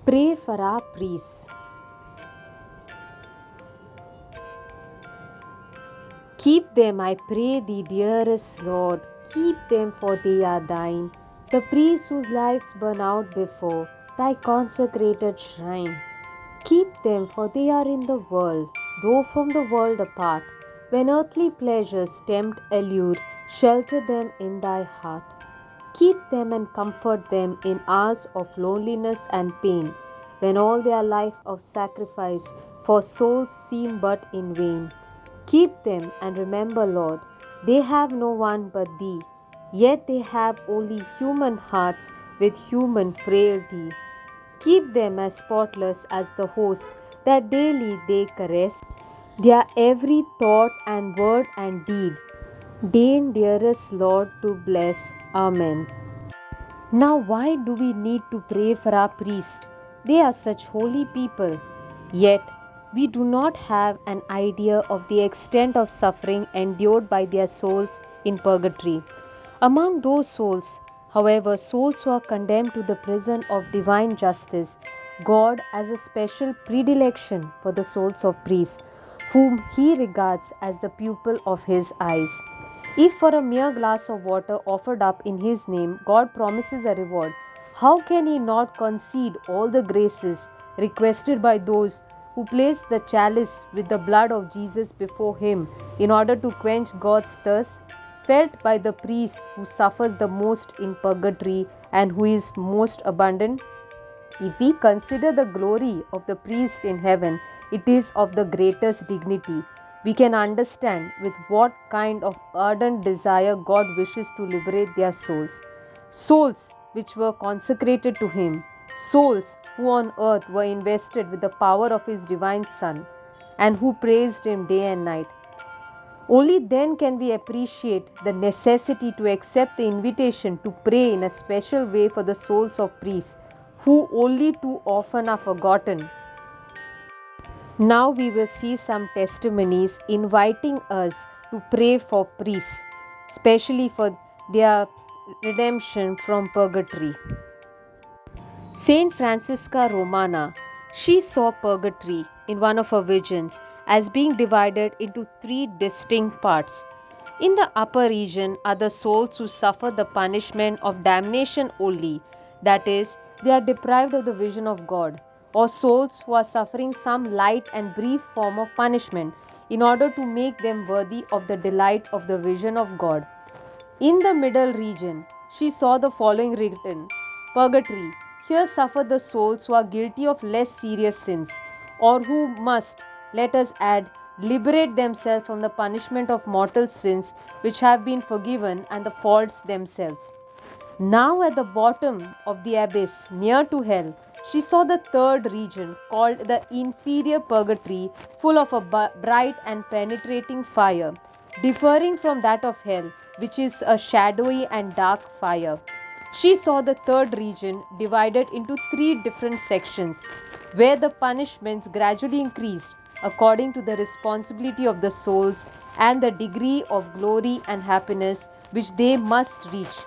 Pray for our priests. Keep them, I pray thee, dearest Lord. Keep them, for they are thine. The priests whose lives burn out before thy consecrated shrine. Keep them, for they are in the world, though from the world apart. When earthly pleasures tempt, allure, shelter them in thy heart. Keep them and comfort them in hours of loneliness and pain, when all their life of sacrifice for souls seem but in vain. Keep them and remember, Lord, they have no one but Thee, yet they have only human hearts with human frailty. Keep them as spotless as the hosts that daily they caress, their every thought and word and deed. Deign, dearest Lord, to bless. Amen. Now, why do we need to pray for our priests? They are such holy people. Yet, we do not have an idea of the extent of suffering endured by their souls in purgatory. Among those souls, however, souls who are condemned to the prison of divine justice, God has a special predilection for the souls of priests, whom He regards as the pupil of His eyes. If for a mere glass of water offered up in His name, God promises a reward, how can He not concede all the graces requested by those who place the chalice with the blood of Jesus before Him in order to quench God's thirst, felt by the priest who suffers the most in purgatory and who is most abundant? If we consider the glory of the priest in heaven, it is of the greatest dignity. We can understand with what kind of ardent desire God wishes to liberate their souls. Souls which were consecrated to Him, souls who on earth were invested with the power of His divine Son, and who praised Him day and night. Only then can we appreciate the necessity to accept the invitation to pray in a special way for the souls of priests who only too often are forgotten. Now we will see some testimonies inviting us to pray for priests, especially for their redemption from purgatory. Saint Francisca Romana, she saw purgatory in one of her visions as being divided into three distinct parts. In the upper region are the souls who suffer the punishment of damnation only, that is, they are deprived of the vision of God, or souls who are suffering some light and brief form of punishment in order to make them worthy of the delight of the vision of God. In the middle region, she saw the following written: Purgatory. Here suffer the souls who are guilty of less serious sins, or who must, let us add, liberate themselves from the punishment of mortal sins which have been forgiven and the faults themselves. Now, at the bottom of the abyss, near to hell, she saw the third region called the inferior purgatory, full of a bright and penetrating fire, differing from that of hell, which is a shadowy and dark fire. She saw the third region divided into three different sections, where the punishments gradually increased according to the responsibility of the souls and the degree of glory and happiness which they must reach.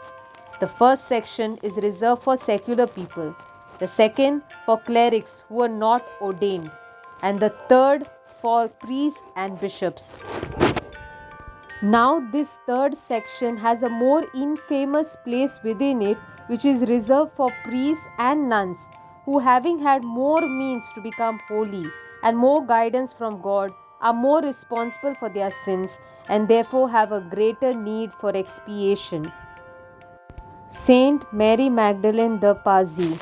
The first section is reserved for secular people, the second for clerics who are not ordained, and the third for priests and bishops. Now, this third section has a more infamous place within it, which is reserved for priests and nuns who, having had more means to become holy and more guidance from God, are more responsible for their sins and therefore have a greater need for expiation. Saint Mary Magdalene de Pazzi.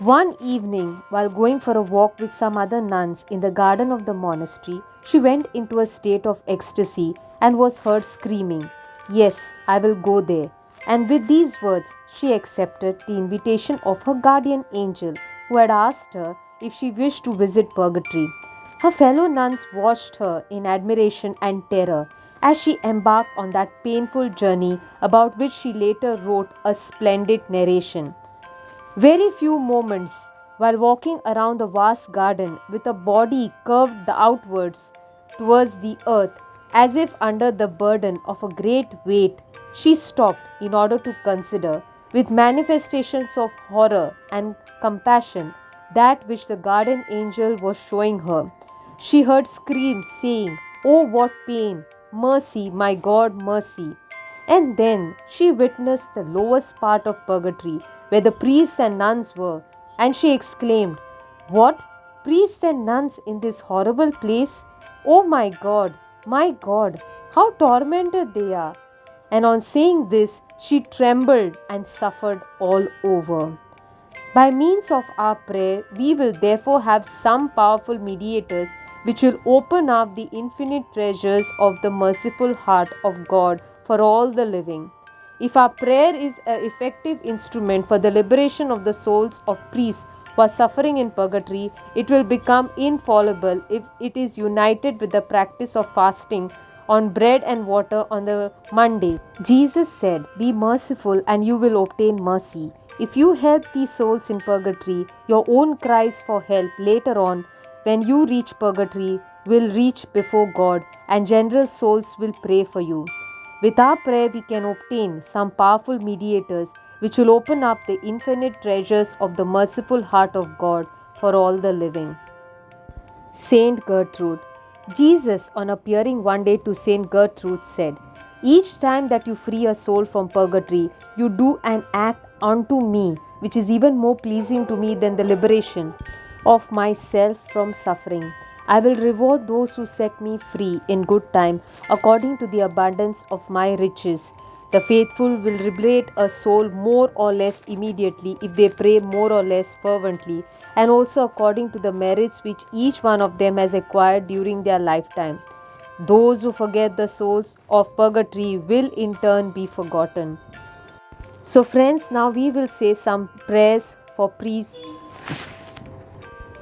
One evening, while going for a walk with some other nuns in the garden of the monastery, she went into a state of ecstasy and was heard screaming, "Yes, I will go there." And with these words, she accepted the invitation of her guardian angel, who had asked her if she wished to visit purgatory. Her fellow nuns watched her in admiration and terror as she embarked on that painful journey about which she later wrote a splendid narration. Very few moments, while walking around the vast garden with a body curved outwards towards the earth, as if under the burden of a great weight, she stopped in order to consider, with manifestations of horror and compassion, that which the guardian angel was showing her. She heard screams saying, "Oh, what pain! Mercy, my God, mercy!" And then she witnessed the lowest part of purgatory, where the priests and nuns were, and she exclaimed, "What? Priests and nuns in this horrible place? Oh my God, how tormented they are!" And on saying this, she trembled and suffered all over. By means of our prayer, we will therefore have some powerful mediators which will open up the infinite treasures of the merciful heart of God for all the living. If our prayer is an effective instrument for the liberation of the souls of priests who are suffering in purgatory, it will become infallible if it is united with the practice of fasting on bread and water on the Monday. Jesus said, "Be merciful and you will obtain mercy." If you help these souls in purgatory, your own cries for help later on, when you reach purgatory, will reach before God, and generous souls will pray for you. With our prayer, we can obtain some powerful mediators which will open up the infinite treasures of the merciful heart of God for all the living. Saint Gertrude. Jesus, on appearing one day to Saint Gertrude, said, "Each time that you free a soul from purgatory, you do an act unto me which is even more pleasing to me than the liberation of myself from suffering. I will reward those who set me free in good time according to the abundance of my riches. The faithful will liberate a soul more or less immediately if they pray more or less fervently, and also according to the merits which each one of them has acquired during their lifetime. Those who forget the souls of purgatory will in turn be forgotten." So, friends, now we will say some prayers for priests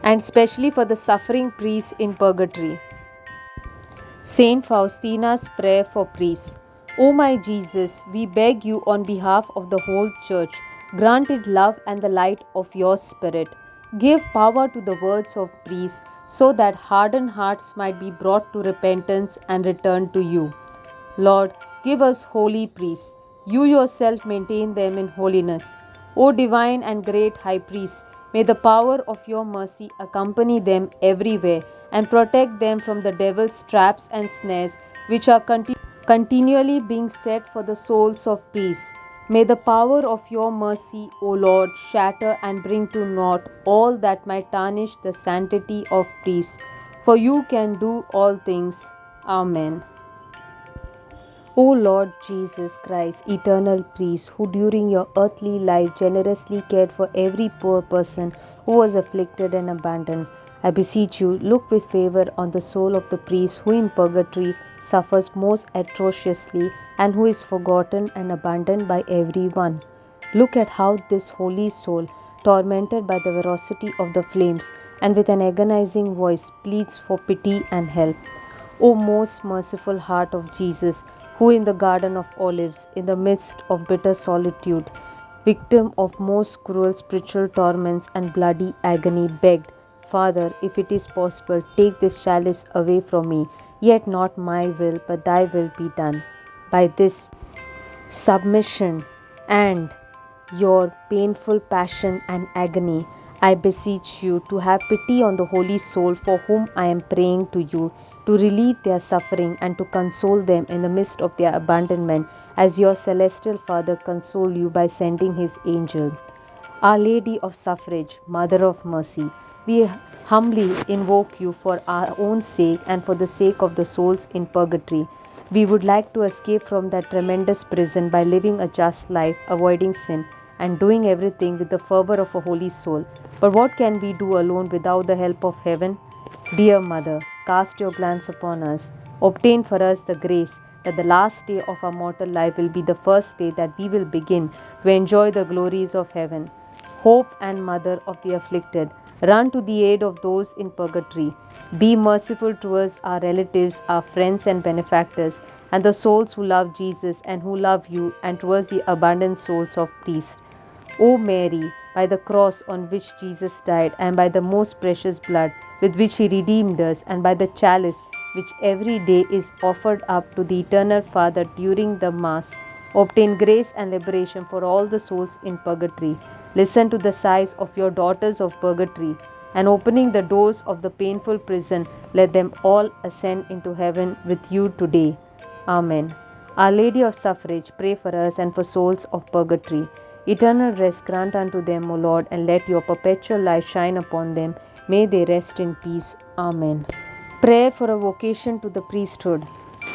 and especially for the suffering priests in purgatory. Saint Faustina's prayer for priests. O my Jesus, we beg you on behalf of the whole Church, grant it love and the light of your Spirit. Give power to the words of priests so that hardened hearts might be brought to repentance and return to you. Lord, give us holy priests. You yourself maintain them in holiness. O divine and great High Priest, may the power of your mercy accompany them everywhere and protect them from the devil's traps and snares which are continually being set for the souls of priests. May the power of your mercy, O Lord, shatter and bring to naught all that might tarnish the sanctity of priests. For you can do all things. Amen. O Lord Jesus Christ, eternal priest, who during your earthly life generously cared for every poor person who was afflicted and abandoned, I beseech you, look with favor on the soul of the priest who in purgatory suffers most atrociously and who is forgotten and abandoned by everyone. Look at how this holy soul, tormented by the ferocity of the flames and with an agonizing voice, pleads for pity and help. O most merciful heart of Jesus, who in the Garden of Olives, in the midst of bitter solitude, victim of most cruel spiritual torments and bloody agony, begged, "Father, if it is possible, take this chalice away from me, yet not my will, but thy will be done." By this submission and your painful passion and agony, I beseech you to have pity on the holy soul for whom I am praying to you, to relieve their suffering and to console them in the midst of their abandonment, as your celestial Father consoled you by sending his angel. Our Lady of Suffrage, Mother of Mercy, we humbly invoke you for our own sake and for the sake of the souls in purgatory. We would like to escape from that tremendous prison by living a just life, avoiding sin, and doing everything with the fervor of a holy soul. But what can we do alone without the help of heaven? Dear Mother, cast your glance upon us. Obtain for us the grace that the last day of our mortal life will be the first day that we will begin to enjoy the glories of heaven. Hope and Mother of the afflicted, run to the aid of those in purgatory. Be merciful towards our relatives, our friends and benefactors, and the souls who love Jesus and who love you, and towards the abundant souls of priests. O Mary, by the cross on which Jesus died, and by the most precious blood with which he redeemed us, and by the chalice which every day is offered up to the eternal Father during the Mass, obtain grace and liberation for all the souls in purgatory. Listen to the sighs of your daughters of purgatory, and opening the doors of the painful prison, let them all ascend into heaven with you today. Amen. Our Lady of Suffrage, pray for us and for souls of purgatory. Eternal rest grant unto them, O Lord, and let your perpetual light shine upon them. May they rest in peace. Amen. Prayer for a vocation to the priesthood.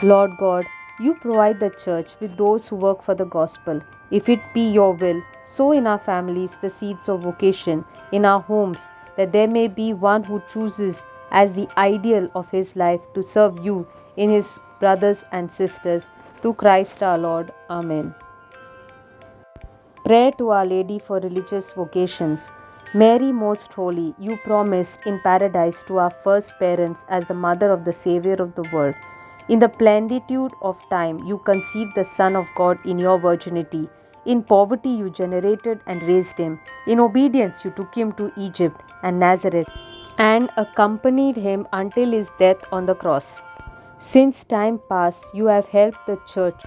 Lord God, you provide the church with those who work for the gospel. If it be your will, sow in our families the seeds of vocation, in our homes, that there may be one who chooses as the ideal of his life to serve you in his brothers and sisters. Through Christ our Lord. Amen. Prayer to Our Lady for religious vocations. Mary, most holy, you promised in paradise to our first parents as the mother of the Savior of the world. In the plenitude of time, you conceived the Son of God in your virginity. In poverty, you generated and raised him. In obedience, you took him to Egypt and Nazareth and accompanied him until his death on the cross. Since time past, you have helped the church.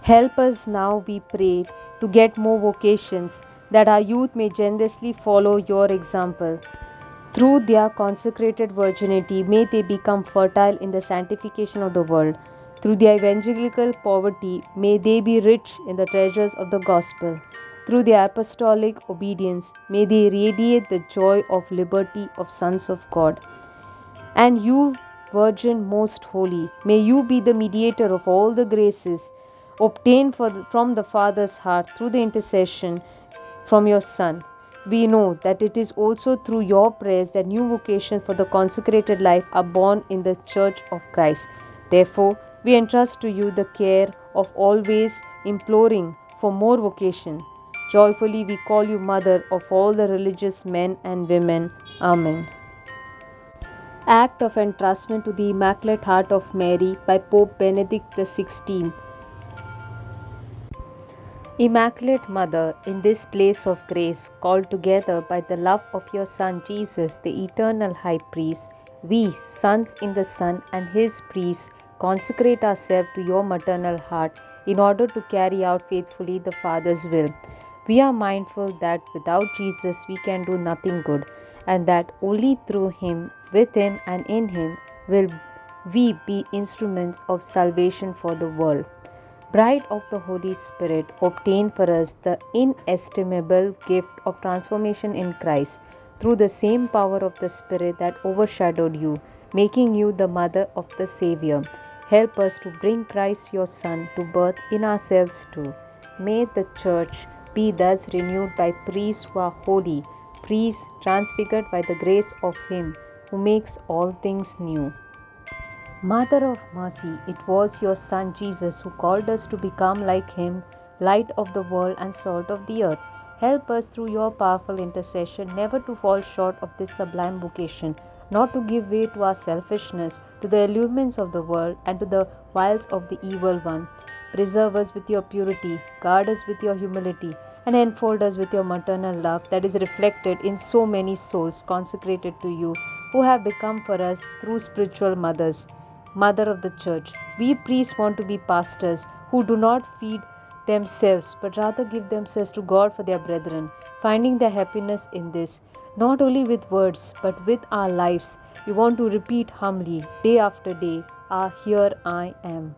Help us now, we pray, to get more vocations, that our youth may generously follow your example. Through their consecrated virginity, may they become fertile in the sanctification of the world. Through their evangelical poverty, may they be rich in the treasures of the gospel. Through their apostolic obedience, may they radiate the joy of liberty of sons of God. And you, Virgin most holy, may you be the mediator of all the graces obtained from the Father's heart through the intercession from your Son. We know that it is also through your prayers that new vocations for the consecrated life are born in the Church of Christ. Therefore, we entrust to you the care of always imploring for more vocation. Joyfully we call you Mother of all the religious men and women. Amen. Act of Entrustment to the Immaculate Heart of Mary by Pope Benedict XVI. Immaculate Mother, in this place of grace, called together by the love of your Son Jesus, the eternal High Priest, we, sons in the Son and His priests, consecrate ourselves to your maternal heart in order to carry out faithfully the Father's will. We are mindful that without Jesus we can do nothing good, and that only through Him, with Him, and in Him will we be instruments of salvation for the world. Bride of the Holy Spirit, obtain for us the inestimable gift of transformation in Christ through the same power of the Spirit that overshadowed you, making you the mother of the Savior. Help us to bring Christ your Son to birth in ourselves too. May the Church be thus renewed by priests who are holy, priests transfigured by the grace of Him who makes all things new. Mother of mercy, it was your Son Jesus who called us to become like Him, light of the world and salt of the earth. Help us through your powerful intercession never to fall short of this sublime vocation, not to give way to our selfishness, to the allurements of the world, and to the wiles of the evil one. Preserve us with your purity, guard us with your humility, and enfold us with your maternal love that is reflected in so many souls consecrated to you, who have become for us through spiritual mothers. Mother of the Church, we priests want to be pastors who do not feed themselves but rather give themselves to God for their brethren, finding their happiness in this, not only with words but with our lives. We want to repeat humbly, day after day, Here I am.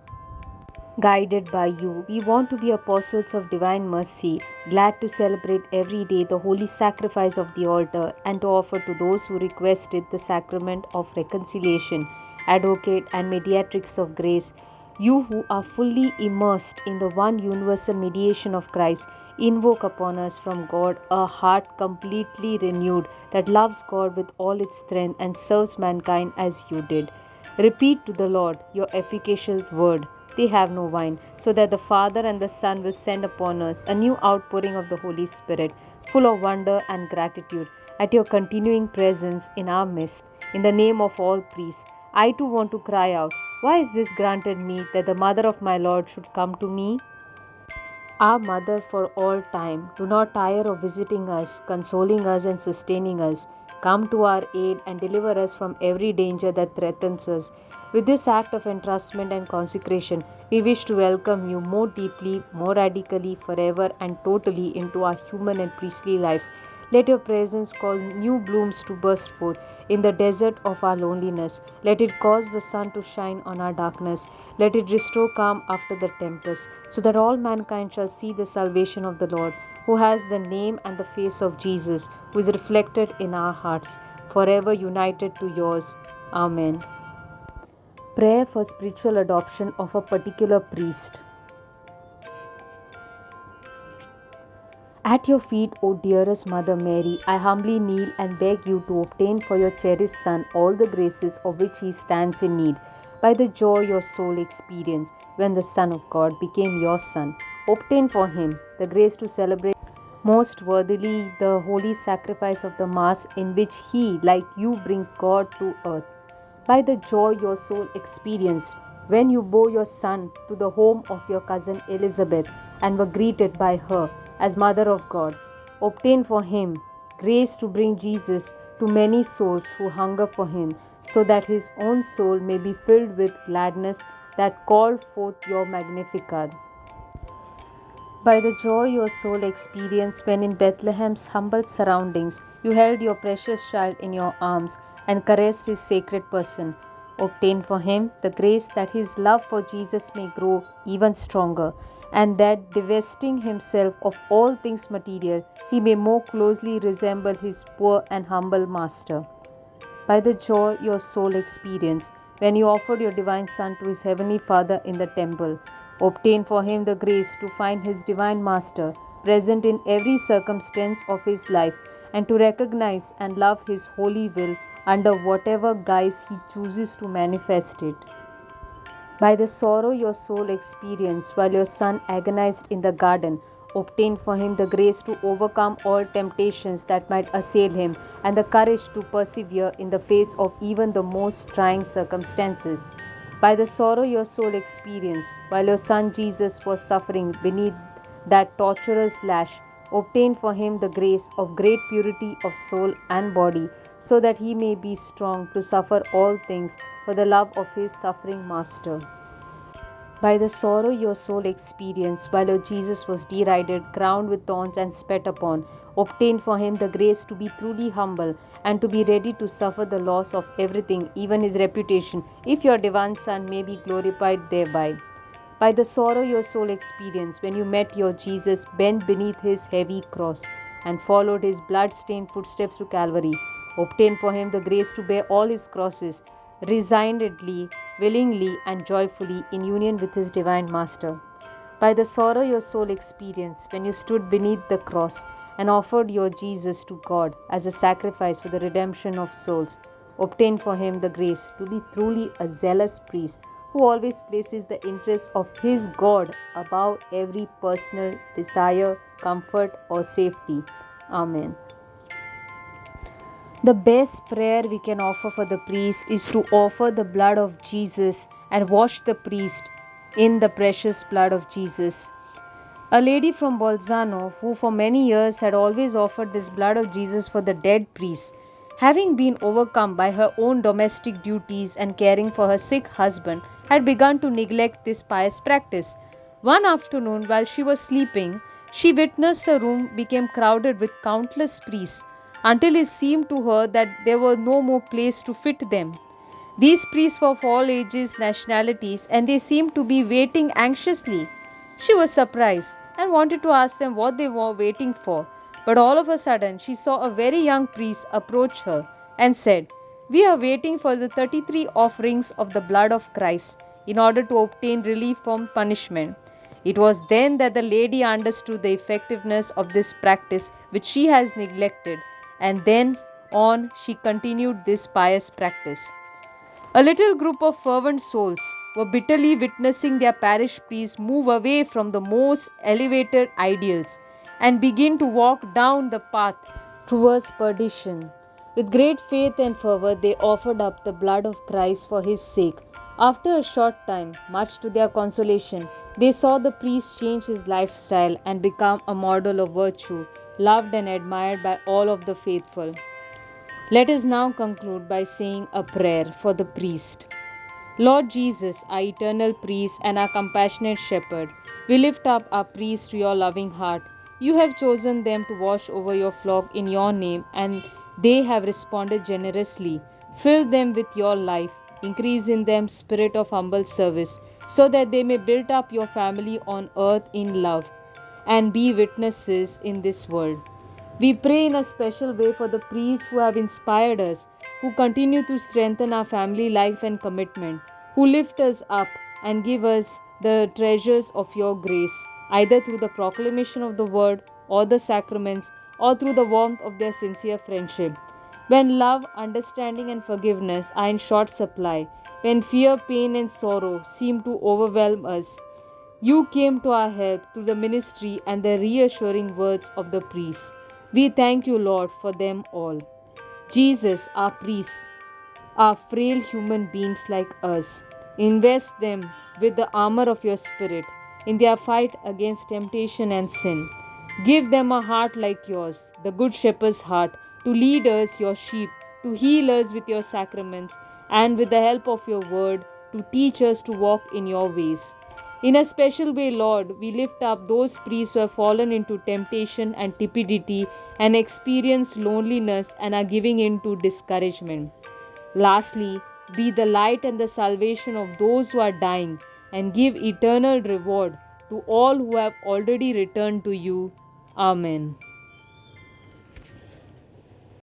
Guided by you, we want to be apostles of divine mercy, glad to celebrate every day the holy sacrifice of the altar and to offer to those who request it the sacrament of reconciliation, advocate and mediatrix of grace. You who are fully immersed in the one universal mediation of Christ, invoke upon us from God a heart completely renewed that loves God with all its strength and serves mankind as you did. Repeat to the Lord your efficacious word. They have no wine, so that the Father and the Son will send upon us a new outpouring of the Holy Spirit, full of wonder and gratitude at your continuing presence in our midst. In the name of all priests, I too want to cry out, why is this granted me that the Mother of my Lord should come to me? Our Mother for all time, do not tire of visiting us, consoling us, and sustaining us. Come to our aid and deliver us from every danger that threatens us. With this act of entrustment and consecration, we wish to welcome you more deeply, more radically, forever, and totally into our human and priestly lives. Let your presence cause new blooms to burst forth in the desert of our loneliness. Let it cause the sun to shine on our darkness. Let it restore calm after the tempest, so that all mankind shall see the salvation of the Lord, who has the name and the face of Jesus, who is reflected in our hearts, forever united to yours. Amen. Prayer for spiritual adoption of a particular priest. At your feet, O dearest Mother Mary, I humbly kneel and beg you to obtain for your cherished Son all the graces of which he stands in need, by the joy your soul experienced when the Son of God became your Son. Obtain for him the grace to celebrate most worthily the holy sacrifice of the Mass, in which he, like you, brings God to earth. By the joy your soul experienced when you bore your Son to the home of your cousin Elizabeth and were greeted by her as Mother of God. Obtain for him grace to bring Jesus to many souls who hunger for him, so that his own soul may be filled with gladness that call forth your Magnificat. By the joy your soul experienced when in Bethlehem's humble surroundings you held your precious child in your arms and caressed his sacred person, obtain for him the grace that his love for Jesus may grow even stronger, and that, divesting himself of all things material, he may more closely resemble his poor and humble Master. By the joy your soul experienced when you offered your divine Son to his heavenly Father in the temple, obtain for him the grace to find his divine Master present in every circumstance of his life, and to recognize and love his holy will under whatever guise he chooses to manifest it. By the sorrow your soul experienced while your Son agonized in the garden, obtain for him the grace to overcome all temptations that might assail him, and the courage to persevere in the face of even the most trying circumstances. By the sorrow your soul experienced while your Son Jesus was suffering beneath that torturous lash, obtain for him the grace of great purity of soul and body, so that he may be strong to suffer all things for the love of his suffering Master. By the sorrow your soul experienced while your Jesus was derided, crowned with thorns, and spat upon, obtain for him the grace to be truly humble and to be ready to suffer the loss of everything, even his reputation, if your divine Son may be glorified thereby. By the sorrow your soul experienced when you met your Jesus bent beneath his heavy cross and followed his blood-stained footsteps to Calvary, obtain for him the grace to bear all his crosses resignedly, willingly, and joyfully in union with his divine Master. By the sorrow your soul experienced when you stood beneath the cross and offered your Jesus to God as a sacrifice for the redemption of souls, obtain for him the grace to be truly a zealous priest who always places the interests of his God above every personal desire, comfort, or safety. Amen. The best prayer we can offer for the priest is to offer the blood of Jesus and wash the priest in the precious blood of Jesus. A lady from Bolzano, who for many years had always offered this blood of Jesus for the dead priest, having been overcome by her own domestic duties and caring for her sick husband, had begun to neglect this pious practice. One afternoon, while she was sleeping, she witnessed her room became crowded with countless priests, until it seemed to her that there was no more place to fit them. These priests were of all ages, nationalities, and they seemed to be waiting anxiously. She was surprised and wanted to ask them what they were waiting for. But all of a sudden, she saw a very young priest approach her and said, "We are waiting for the 33 offerings of the blood of Christ in order to obtain relief from punishment." It was then that the lady understood the effectiveness of this practice which she has neglected, and then on she continued this pious practice. A little group of fervent souls were bitterly witnessing their parish priest move away from the most elevated ideals and begin to walk down the path towards perdition. With great faith and fervor, they offered up the blood of Christ for his sake. After a short time, much to their consolation, they saw the priest change his lifestyle and become a model of virtue, loved and admired by all of the faithful. Let us now conclude by saying a prayer for the priest. Lord Jesus, our eternal priest and our compassionate shepherd, we lift up our priests to your loving heart. You have chosen them to watch over your flock in your name, and they have responded generously. Fill them with your life, increase in them spirit of humble service, so that they may build up your family on earth in love and be witnesses in this world. We pray in a special way for the priests who have inspired us, who continue to strengthen our family life and commitment, who lift us up and give us the treasures of your grace, either through the proclamation of the word or the sacraments, or through the warmth of their sincere friendship. When love, understanding, and forgiveness are in short supply, when fear, pain, and sorrow seem to overwhelm us, you came to our help through the ministry and the reassuring words of the priests. We thank you, Lord, for them all. Jesus, our priest, are frail human beings like us. Invest them with the armor of your Spirit in their fight against temptation and sin. Give them a heart like yours, the Good Shepherd's heart, to lead us, your sheep, to heal us with your sacraments, and with the help of your word, to teach us to walk in your ways. In a special way, Lord, we lift up those priests who have fallen into temptation and tepidity and experienced loneliness and are giving in to discouragement. Lastly, be the light and the salvation of those who are dying, and give eternal reward to all who have already returned to you. Amen.